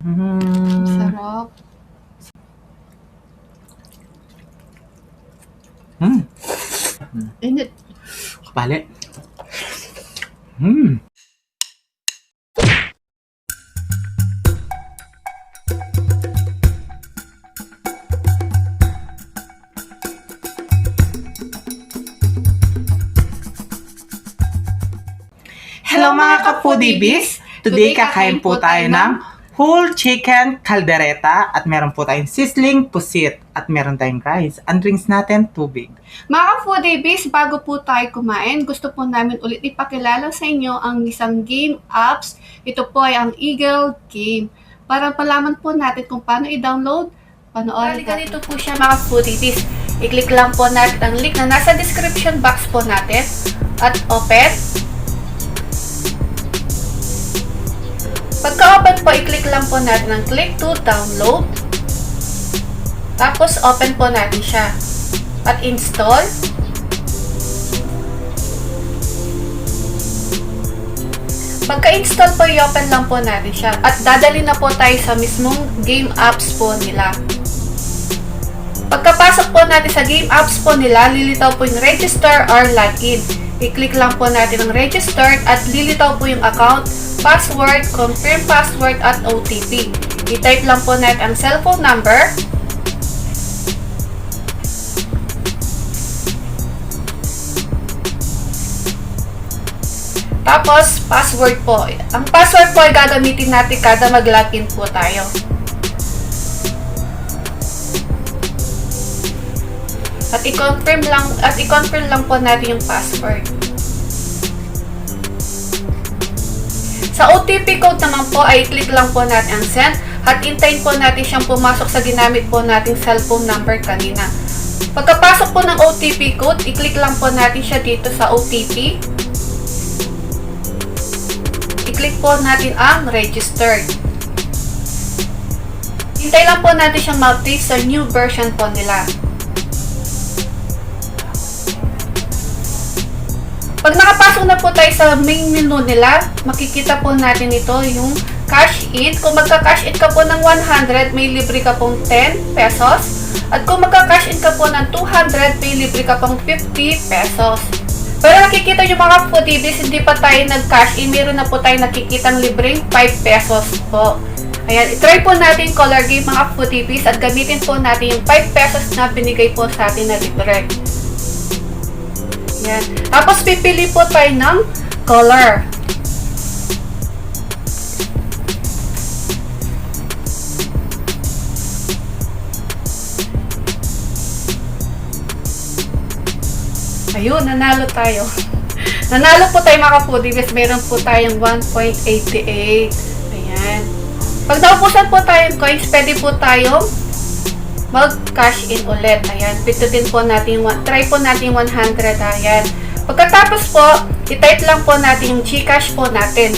Sarap. Init. Kapali. Hello mga ka-foodies! Today kakain po tayo ng whole chicken caldereta at meron po tayong sizzling pusit at meron tayong rice. Ang drinks natin, tubig. Mga foodies, bago po tayo kumain, gusto po namin ulit ipakilala sa inyo ang isang game apps. Ito po ay ang Eagle Game. Para palaman po natin kung paano i-download, panoorin natin. Ganito po siya mga foodies. I-click lang po natin ang link na nasa description box po natin at open. Pagka-open po, i-click lang po natin ang click to download. Tapos, open po natin siya. At install. Pagka-install po, i-open lang po natin siya. At dadali na po tayo sa mismong game apps po nila. Pagkapasok po natin sa game apps po nila, lilitaw po yung register or login. I-click lang po natin ang registered at lilitaw po yung account, password, confirm password at OTP. I-type lang po natin ang cellphone number. Tapos, password po. Ang password po ay gagamitin natin kada mag-login po tayo. At i-confirm lang po natin yung password. Sa OTP code naman po ay click lang po natin ang send at hintayin po natin siyang pumasok sa ginamit po nating cellphone number kanina. Pagkapasok po ng OTP code, i-click lang po natin siya dito sa OTP. I-click po natin ang registered. Hintay lang po natin siyang ma-update sa new version po nila. Pag nakapasok na po tayo sa main menu nila, makikita po natin ito yung cash in. Kung magka-cash in ka po ng 100, may libre ka pong 10 pesos. At kung magka-cash in ka po ng 200, may libre ka pong 50 pesos. Pero nakikita nyo mga foodies, hindi pa tayo nag-cash in. Meron na po tayo nakikitang libreng 5 pesos po. Ayan, itry po natin color game mga foodies at gamitin po natin yung 5 pesos na binigay po sa atin na libre. Yan. Tapos, pipili po tayo ng color. Ayun, nanalo tayo. Nanalo po tayo mga foodies. Meron po tayong 1.88. Ayan. Pag naubusan po tayong coins, pwede po tayong mag-cash in ulit. Ayan. Pindutin po natin, try po natin 100. Ayan. Pagkatapos po, i-type lang po natin yung GCash po natin.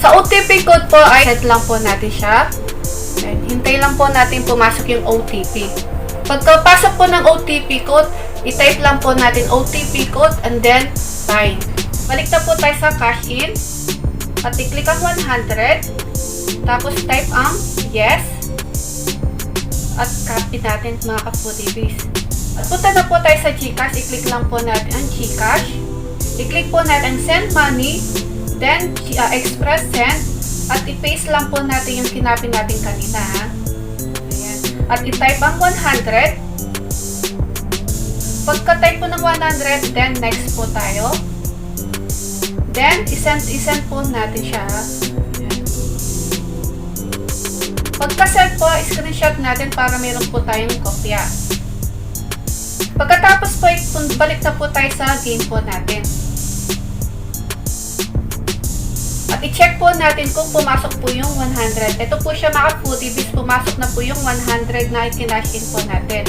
Sa OTP code po ay set lang po natin siya. Ayan. Hintay lang po natin pumasok yung OTP. Pagkapasok po ng OTP code, i-type lang po natin OTP code and then sign. Balik na po tayo sa cash in. At i-click ang 100. Tapos type ang yes. At copy natin mga ka-foodies. At punta na po tayo sa GCash. I-click lang po natin ang GCash. I-click po natin ang send money. Then express send. At i-paste lang po natin yung kinapi natin kanina. Ayan. At i-type ang 100. Pagka-type po ng 100, then next po tayo. Then, isend po natin siya. Pagka-send po, screenshot natin para meron po tayong kopya. Pagkatapos po, balik na po tayo sa game po natin. At i-check po natin kung pumasok po yung 100. Ito po siya mga foodies, pumasok na po yung 100 na i-kinash in po natin.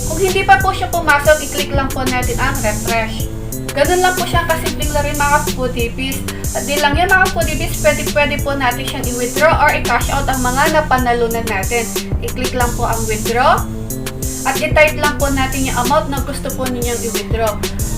Kung hindi pa po siya pumasok, i-click lang po natin ang refresh. Ganun lang po siya kasimpleng rin mga foodies. At di lang yan mga foodies, pwede po natin siyang i-withdraw or i-cash out ang mga napanalunan natin. I-click lang po ang withdraw. at i-type lang po natin yung amount na gusto po ninyong i-withdraw.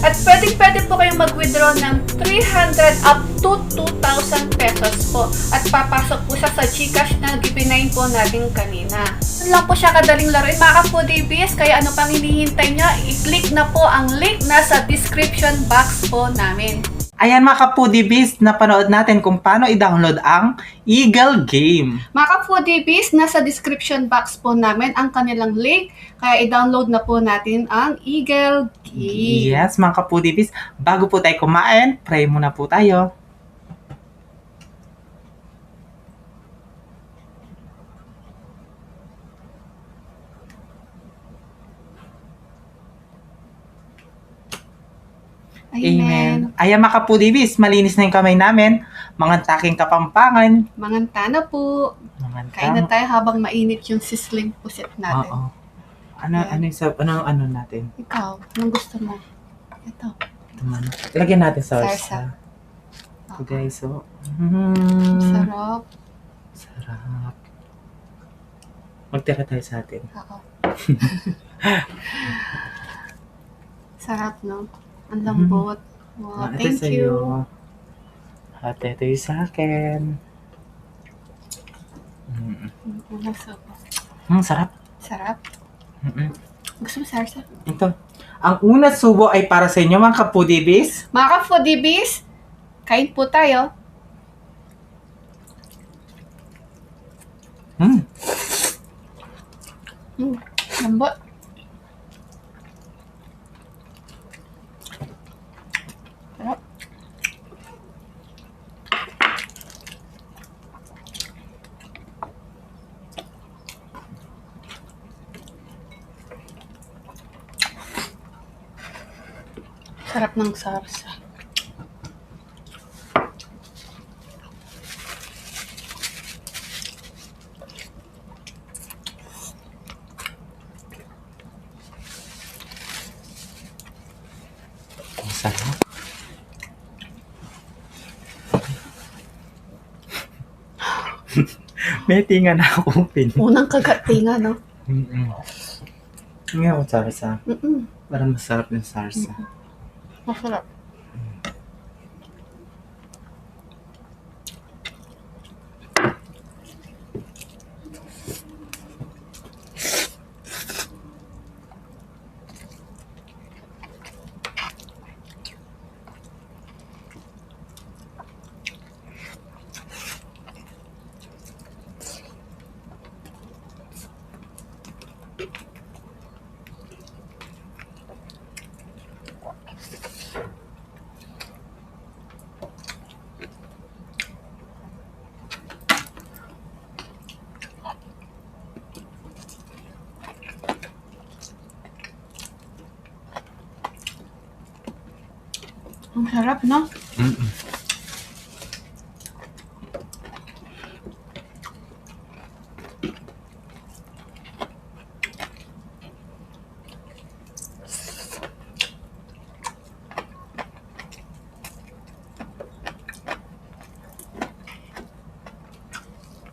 At pwede po kayong mag-withdraw ng 300 up to 2,000 pesos po. At papasok po siya sa GCash na gipinain po natin kanina. Ano lang po siya kadaling laruin mga ka-foodies, kaya ano pang hinihintay nyo, i-click na po ang link nasa description box po namin. Ayan mga ka-foodies, napanood natin kung paano i-download ang Eagle Game. Mga ka-foodies, nasa description box po namin ang kanilang link, kaya i-download na po natin ang Eagle Game. Yes, mga ka-foodies, bago po tayo kumain, pray muna po tayo. Amen. Ayan mga ka-foodies, malinis na yung kamay namin. Mga taking kapampangan. Manganta na po. Kain na tayo habang mainit yung sizzling pusit natin. Oo. Ano natin? Ikaw, anong gusto mo? Ito. Lagyan natin sauce. Sarsa. Ito guys, so. Sarap. Sarap. Magtira tayo sa atin. Oo. Sarap, no? Ang lambot. Wow, Ito thank sa'yo. you. At ito yung sa akin. Sarap. Sarap. Gusto mo sarsa? Ito. Ang una subo ay para sa inyo mga ka-foodies. Mga ka-foodies, kain po tayo. Lambot. Sarap. Sarap ng sarsa. Sarap. May tinga na ako pin. Unang kagatinga, no? Ngayon ako sarsa. Mm-mm. Parang masarap yung sarsa. Masarap. Ang sarap, no?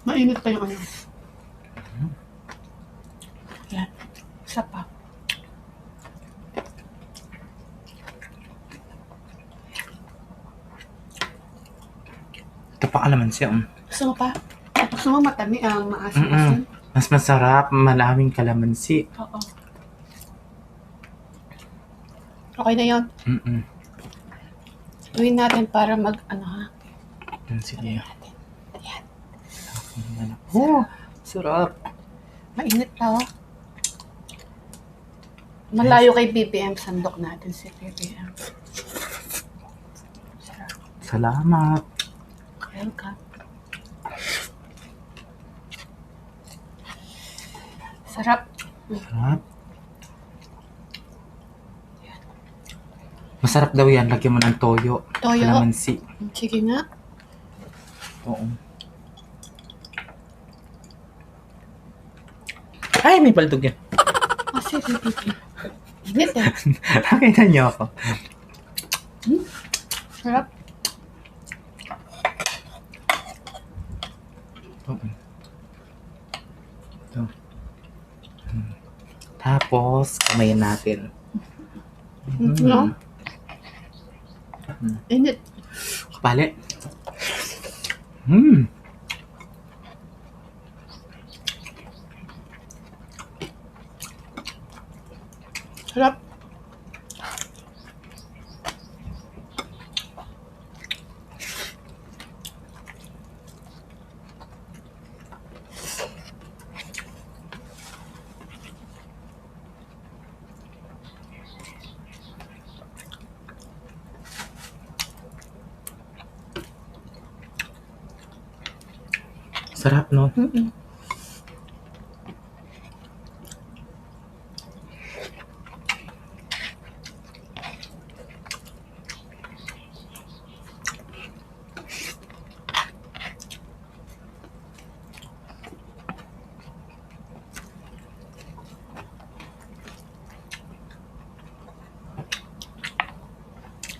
Mainit pa yung ano. Yan. Isa pa. Ito pa kalamansi. Gusto mo pa? Gusto mo matami, maasim-asim? Mas masarap, malaming kalamansi. Oo. Okay na yun. Gawin natin para ha? Sige. Yan. Oh, sarap. Mainit pa, oh. Malayo kay BBM, sandok natin si BBM. Sarap. Salamat. Welcome. Sarap. Sarap. Masarap daw yan. Lagyan mo ng toyo. Toyo? Kalamansi. Sige nga. Oo. Ay, may baldog yan. Sige, BBM. Init eh. Nakita niyo ako. Sarap. Oo. Ito. Tapos, kamayin natin. No? Init. Kapali. Hmm. Sarap. Sarap, no? Mm-mm.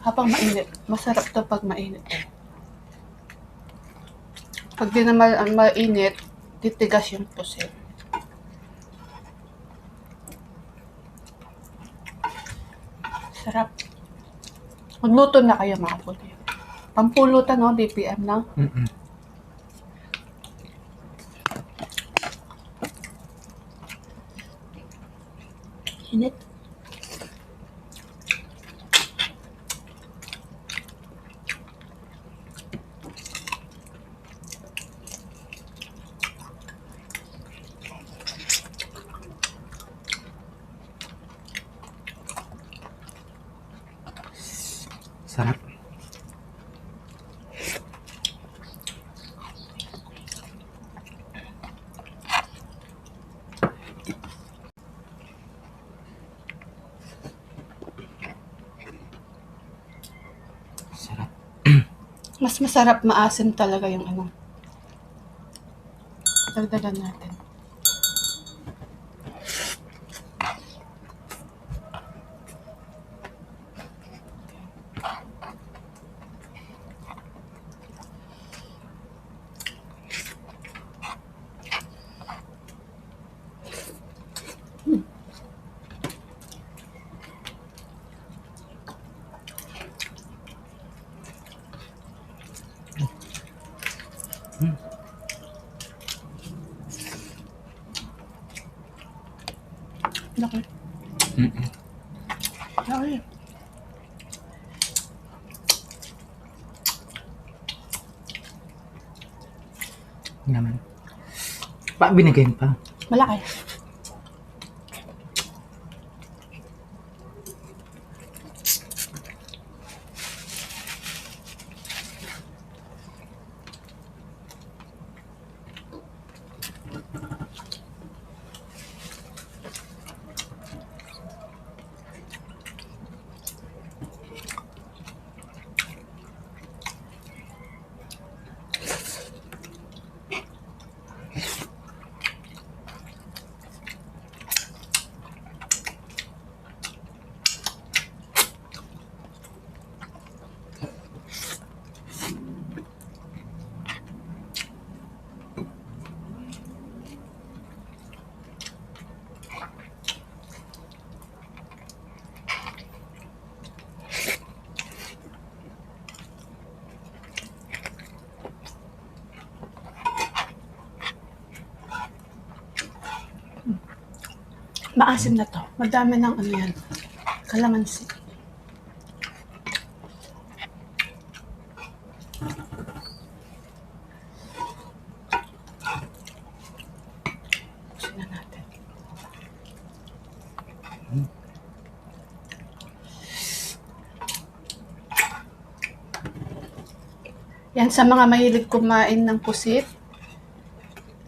Habang mainit. Masarap to pag mainit. Pag di na mainit, titigas yung pusit. Sarap. Magluto na kayo mga puti. Pampulutan, no? DPM na. Mm-mm. Init. Sarap. Sarap. Mas masarap maasim talaga yung ano. Dagdagan natin. Laki. Mm-mm. Laki. Naman. Pa, binigay pa. Malaki. Maasim na to. Madami ng ano yan. Kalamansi. Buksan na natin. Yan sa mga mahilig kumain ng pusit.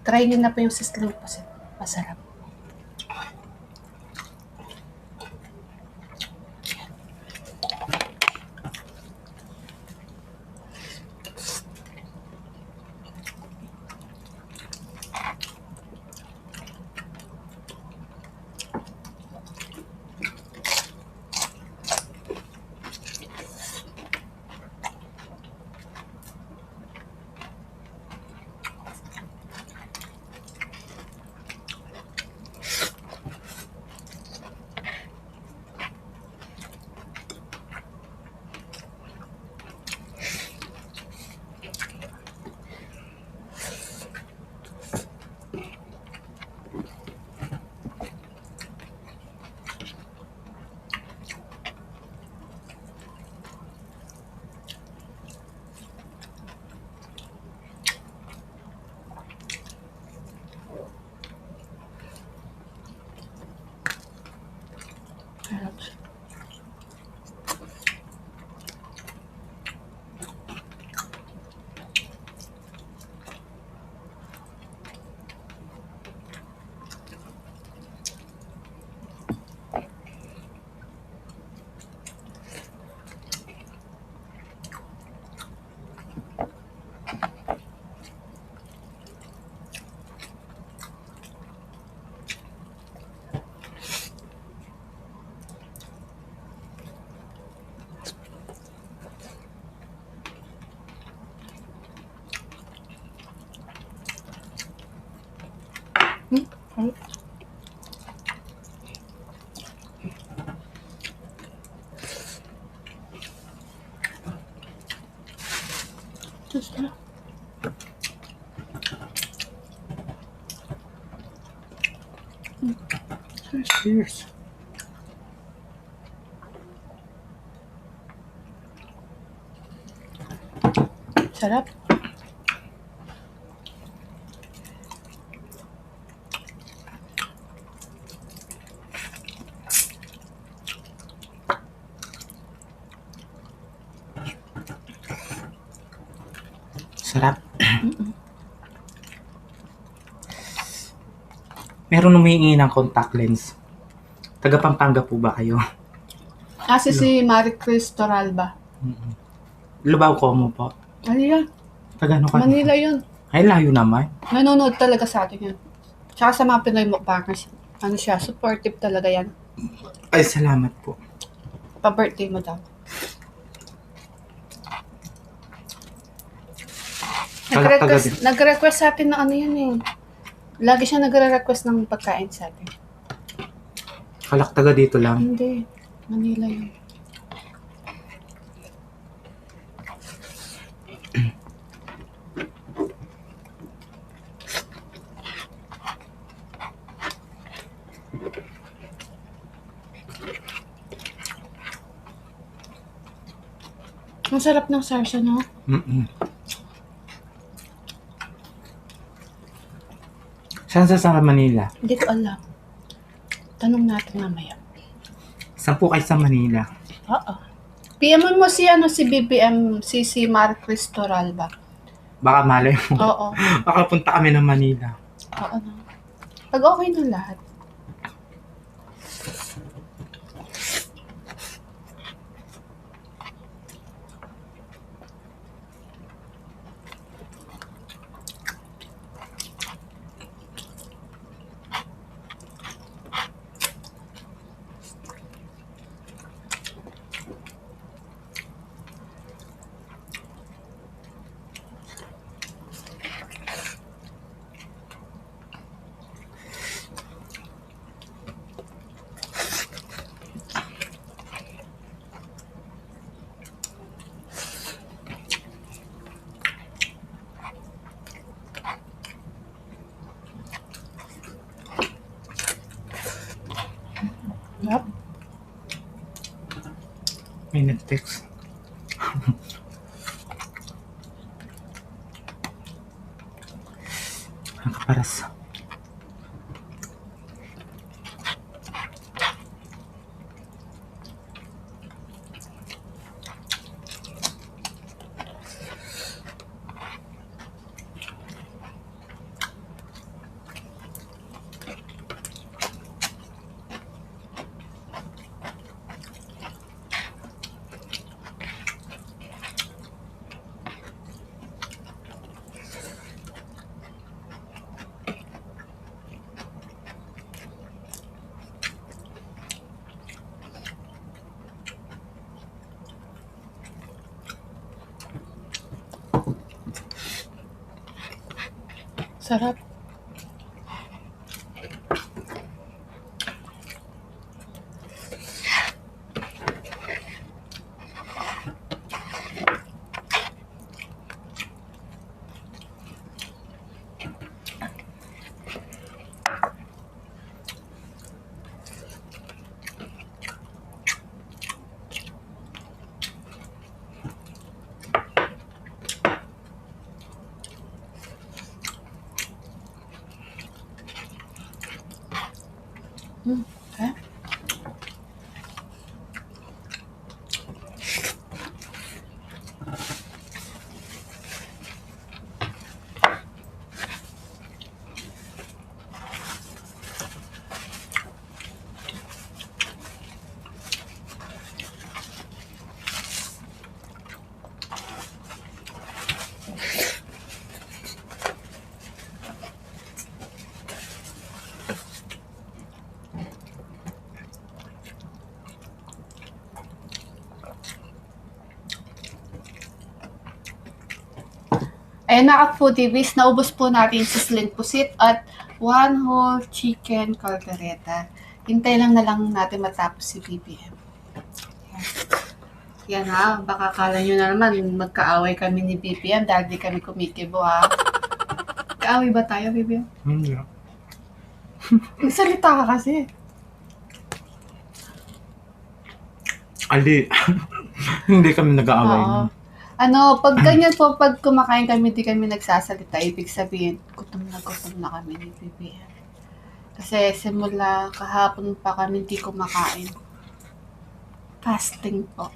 Try nyo na po yung sizzling pusit. Masarap. Cheers. Sarap. Sarap. Meron humihingi ng contact lens. Taga Pampanga po ba kayo? Kasi si Marie Chris Toralba. Lubao ko mo po. Ano yan? Taga ano ka? Manila yun. Ay, layo naman. Nanonood talaga sa atin yun. Tsaka sa mga Pinoy mukbangers. Ano siya, supportive talaga yan. Ay, salamat po. Pa-birthday mo daw. Nag-request sa atin na ano yan eh. Lagi siya nagre-request ng pagkain sa atin. Kalak taga dito lang. Hindi. Manila yun. Ang sarap ng sarsa, no? Saan sa Manila? Hindi ko alam. Tanong natin mamaya. Saan po kayo sa Manila? Oo. PM mo si BBM, si Marie Chris Toralba. Baka malay mo. Oo. Baka punta kami ng Manila. Oo na. Pag okay na lahat. Yep. May nag-text. Ang kaparas. Sarap. Okay. Ayan mga foodies, naubos po natin si Sling Pusit at one whole chicken caldereta. Hintay lang na lang natin matapos si BBM. Ayan. Yan ha, baka kala nyo na naman magkaaway kami ni BBM dahil di kami kumikibo ha. Kaaway ba tayo, BBM? Hindi. Magsalita ka kasi. Ali. Hindi kami nag-aaway. Oo. Pag ganyan po, pag kumakain kami, di kami nagsasalita, ibig sabihin, gutom na kami ni BBM. Kasi simula kahapon pa kami hindi kumakain. Fasting po.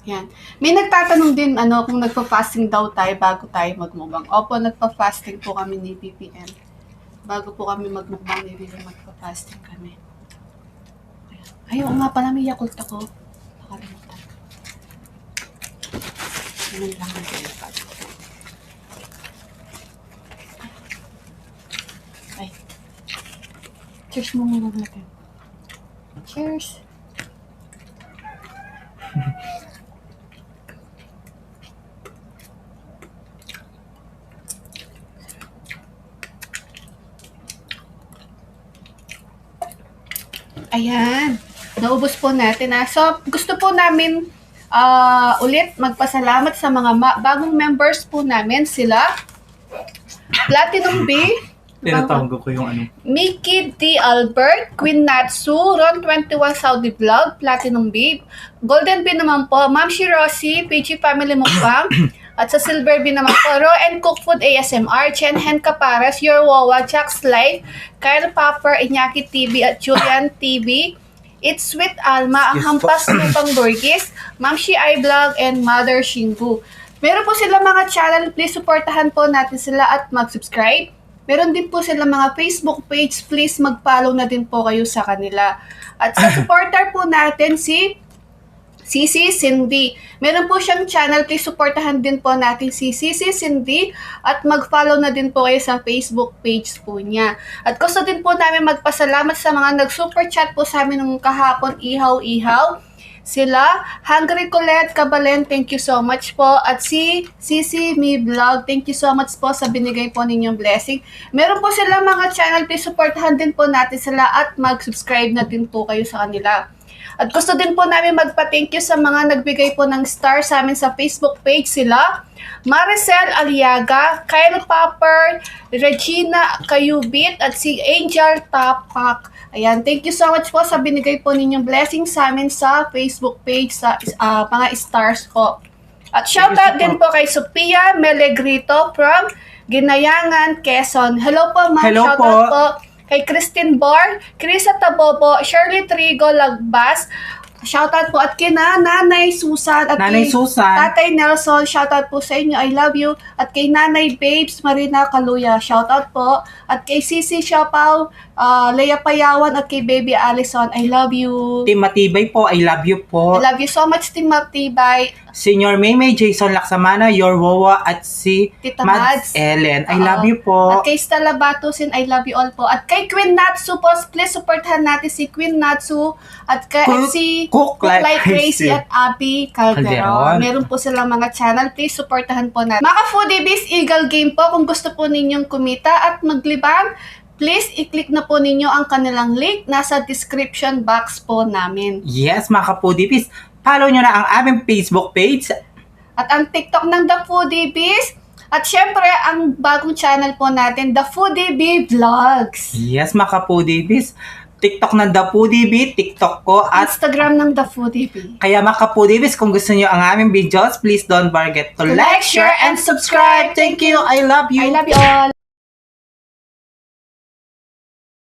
Yan. May nagtatanong din, kung nagpa-fasting daw tayo bago tayo magmukbang. Opo, nagpa-fasting po kami ni BBM. Bago po kami magmukbang ni BBM, magpa-fasting kami. Ay, oo nga pala, may Yakult ako. Nakalimutan. Ganun lang ang pinapad. Ay. Cheers mo muna natin. Cheers! Ayan. Naubos po natin na. So, gusto po namin ulit magpasalamat sa mga bagong members po namin. Sila, Platinum B, Tinatawag ko yung ano. Mickey D. Albert, Queen Natsu, Ron21 Saudi Vlog, Platinum B, Golden B naman po, Ma'am Shiroshi, PG Family Mukbang, at sa Silver B naman po, Raw and Cook Food ASMR, Chen Hen Capares, Your Wawa, Jack's Life, Kyle Popper, Iñaki TV, at Julian TV, It's Sweet Alma, ang Yes, Hampas Lupang Burgis, Ma'am Shi I Vlog, and Mother Shingu. Meron po sila mga channel, please supportahan po natin sila at mag-subscribe. Meron din po sila mga Facebook page, please mag-follow na din po kayo sa kanila. At sa supporter po natin si Sisi Cindy. Meron po siyang channel, please supportahan din po natin si Sisi Cindy at mag-follow na din po kayo sa Facebook page po niya. At gusto din po namin magpasalamat sa mga nag-super chat po sa amin nung kahapon, ihaw-ihaw. Sila, Hungry Colette Cabalen, thank you so much po. At si Sisi Mi Vlog, thank you so much po sa binigay po ninyong blessing. Meron po sila mga channel, please supportahan din po natin sila at mag-subscribe na din po kayo sa kanila. At gusto din po namin magpa-thank you sa mga nagbigay po ng star sa amin sa Facebook page. Sila, Maricel Aliaga, Kyle Popper, Regina Kayubit, at si Angel Tapak. Ayan, thank you so much po sa binigay po ninyong blessing sa amin sa Facebook page, sa mga stars po. At shoutout din po kay Sophia Melegrito from Ginayangan, Quezon. Hello po, ma'am. Hello Shoutout po. po kay Christine Bor, Krisa Tabobo, Shirley Trigo Lagbas, shoutout po at kay Nanay Susan at Nanay kay Susan. Tatay Nelson, shoutout po sa inyo, I love you. At kay Nanay Babes Marina Kaluya, shoutout po. At kay Sisi Siapaw, Leia Payawan at kay Baby Allison, I love you. Team Matibay po, I love you po. I love you so much, Team Matibay. Senior Maymay, Jason Laksamana, Your Wawa, at si Tita Mads Mads. Ellen. I Oo. love you po. At kay Stella Batusin, I love you all po. At kay Queen Natsu po, please supportahan natin si Queen Natsu. At kay Cook Like Crazy Crazy. at Abby Calderon. Calderon. Meron po silang mga channel, please supportahan po natin. Mga Foodie Biz Eagle Game po, kung gusto po ninyong kumita at maglibang, please i-click na po ninyo ang kanilang link nasa description box po namin. Yes, mga kapudipis. Follow nyo na ang aming Facebook page. At ang TikTok ng The Foodie Biz. At syempre, ang bagong channel po natin, The Foodie Bee Vlogs. Yes, mga kapudipis. TikTok ng The Foodie Bee, TikTok ko, at Instagram ng The Foodie Bee. kaya mga kapudipis, kung gusto nyo ang aming videos, please don't forget to Like, share, and subscribe. Thank you. I love you. I love you all.